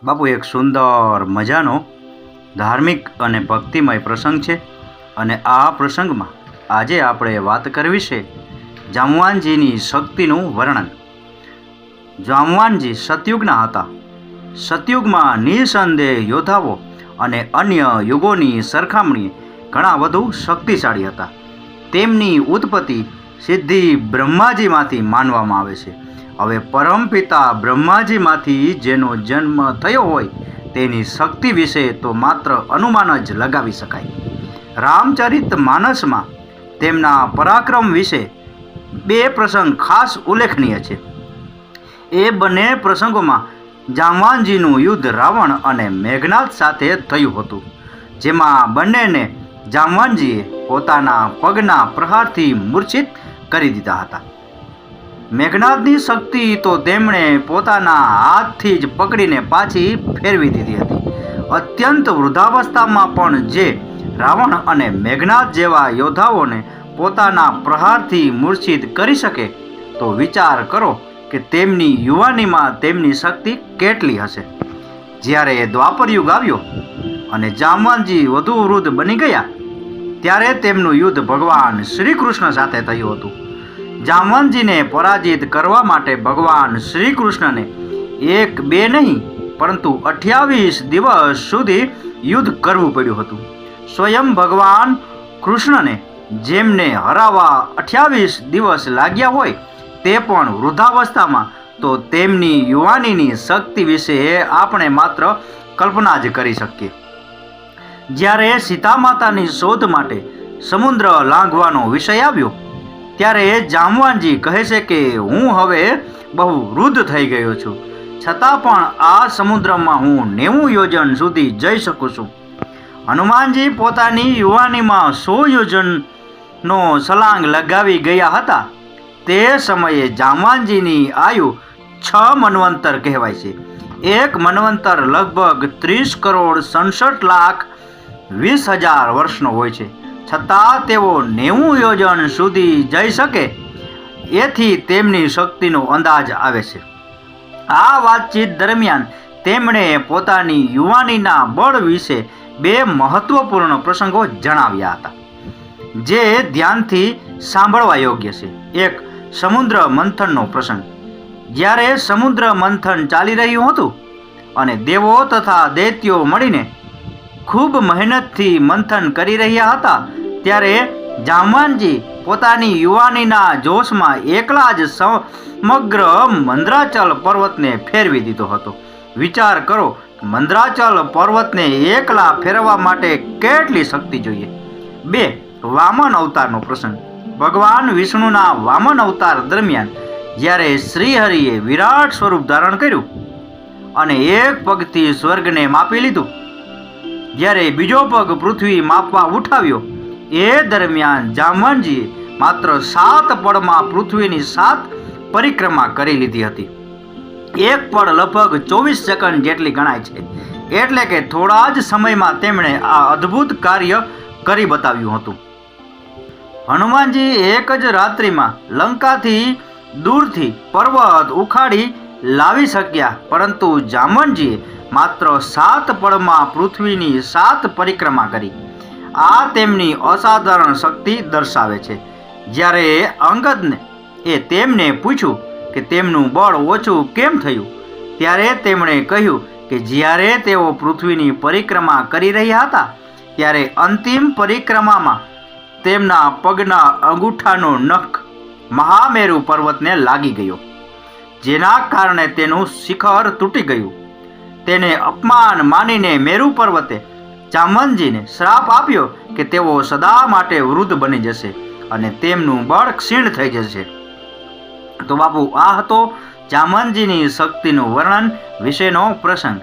બાપુ, એક સુંદર મજાનો ધાર્મિક અને ભક્તિમય પ્રસંગ છે અને આ પ્રસંગમાં આજે આપણે વાત કરવી છે જામવાનજીની શક્તિનું વર્ણન. જામવાનજી સતયુગના હતા. સતયુગમાં નિઃસંદેહ યોદ્ધાઓ અને અન્ય યુગોની સરખામણીએ ઘણા વધુ શક્તિશાળી હતા. તેમની ઉત્પત્તિ સિદ્ધિ બ્રહ્માજીમાંથી માનવામાં આવે છે. હવે પરમપિતા બ્રહ્માજીમાંથી જેનો જન્મ થયો હોય તેની શક્તિ વિશે તો માત્ર અનુમાન જ લગાવી શકાય. રામચરિત માનસમાં તેમના પરાક્રમ વિશે બે પ્રસંગ ખાસ ઉલ્લેખનીય છે. એ બંને પ્રસંગોમાં જામવાનજીનું યુદ્ધ રાવણ અને મેઘનાદ સાથે થયું હતું, જેમાં બંનેને જામવાનજીએ પોતાના પગના પ્રહારથી મૂર્છિત કરી દીધા હતા. મેઘનાદની શક્તિ તો તેમણે પોતાના હાથથી જ પકડીને પાછી ફેરવી દીધી હતી. અત્યંત વૃદ્ધાવસ્થામાં પણ જે રાવણ અને મેઘનાદ જેવા યોદ્ધાઓને પોતાના પ્રહારથી મૂર્છિત કરી શકે તો વિચાર કરો કે તેમની યુવાનીમાં તેમની શક્તિ કેટલી હશે. જ્યારે દ્વાપર યુગ આવ્યો અને જામવાનજી વધુ વૃદ્ધ બની ગયા ત્યારે તેમનું યુદ્ધ ભગવાન શ્રી કૃષ્ણ સાથે થયું હતું. જામવાનજીને પરાજિત કરવા માટે ભગવાન શ્રી કૃષ્ણને એક બે નહીં પરંતુ 28 દિવસ સુધી યુદ્ધ કરવું પડ્યું હતું. સ્વયં ભગવાન કૃષ્ણને જેમને હરાવવા 28 દિવસ લાગ્યા હોય તે પણ વૃદ્ધાવસ્થામાં, તો તેમની યુવાનીની શક્તિ વિશે આપણે માત્ર કલ્પના જ કરી શકીએ. જ્યારે સીતા માતાની શોધ માટે સમુદ્ર લાંઘવાનો વિષય આવ્યો ત્યારે જામવાનજી કહે છે કે હું હવે બહુ વૃદ્ધ થઈ ગયો છું, છતાં પણ આ સમુદ્રમાં હું 90 યોજન સુધી જઈ શકું છું. હનુમાનજી પોતાની યુવાનીમાં 100 યોજનનો છલાંગ લગાવી ગયા હતા. તે સમયે જામવાનજીની આયુ 6 મન્વંતર કહેવાય છે. એક મન્વંતર લગભગ 30 કરોડ 67 લાખ 20,000 વર્ષનો હોય છે, છતાં તેઓ 90 યોજન સુધી જઈ શકે એથી તેમની શક્તિનો અંદાજ આવે છે. આ વાતચીત દરમિયાન તેમણે પોતાની યુવાનીના બળ વિશે બે મહત્વપૂર્ણ પ્રસંગો જણાવ્યા હતા, જે ધ્યાનથી સાંભળવા યોગ્ય છે. એક, સમુદ્ર મંથનનો પ્રસંગ. જ્યારે સમુદ્ર મંથન ચાલી રહ્યું હતું અને દેવો તથા દૈત્યો મળીને ખૂબ મહેનતથી મંથન કરી રહ્યા હતા ત્યારે જામવાનજી પોતાની યુવાનીના જોશમાં એકલા જ સમગ્ર મંદરાચલ પર્વતને ફેરવી દીધો હતો. વિચાર કરો, મંદરાચલ પર્વતને એકલા ફેરવવા માટે કેટલી શક્તિ જોઈએ. બે, વામન અવતારનો પ્રસંગ. ભગવાન વિષ્ણુના વામન અવતાર દરમિયાન જ્યારે શ્રીહરિએ વિરાટ સ્વરૂપ ધારણ કર્યું અને એક પગથી સ્વર્ગને માપી લીધું, જ્યારે બીજો પગ પૃથ્વી માપવા ઉઠાવ્યો, એ દરમિયાન જામવાનજીએ માત્ર 7 પળમાં પૃથ્વીની 7 પરિક્રમા કરી લીધી હતી. એક પળ લગભગ 24 સેકન્ડ જેટલી ગણાય છે. એટલે કે થોડા જ સમયમાં તેમણે આ અદ્ભુત કાર્ય કરી બતાવ્યું હતું. હનુમાનજી એક જ રાત્રિમાં લંકાથી દૂરથી પર્વત ઉખાડી લાવી શક્યા, પરંતુ જામવાનજીએ માત્ર 7 પળમાં પૃથ્વીની 7 પરિક્રમા કરી. આ તેમની અસાધારણ શક્તિ દર્શાવે છે. જ્યારે અંગદને તેમને પૂછ્યું કે તેમનું બળ ઓછું કેમ થયું, ત્યારે તેમણે કહ્યું કે જ્યારે તેઓ પૃથ્વીની પરિક્રમા કરી રહ્યા હતા ત્યારે અંતિમ પરિક્રમામાં તેમના પગના અંગૂઠાનો નખ મહામેરુ પર્વતને લાગી ગયો, જેના કારણે તેનું શિખર તૂટી ગયું. તેને અપમાન માનીને મેરુ પર્વતે જામવાનજીને શ્રાપ આપ્યો કે તેઓ સદા માટે વૃદ્ધ બની જશે અને તેમનું બળ ક્ષીણ થઈ જશે. તો બાપુ, આ હતો જામવાનજીની શક્તિનું વર્ણન વિશેનો પ્રસંગ.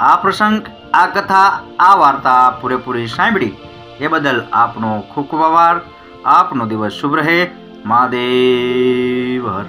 આ પ્રસંગ, આ કથા, આ વાર્તા પૂરેપૂરી સાંભળી એ બદલ આપનો ખૂબ ખૂબ આભાર. આપનો દિવસ શુભ રહે. મહાદેવ હર.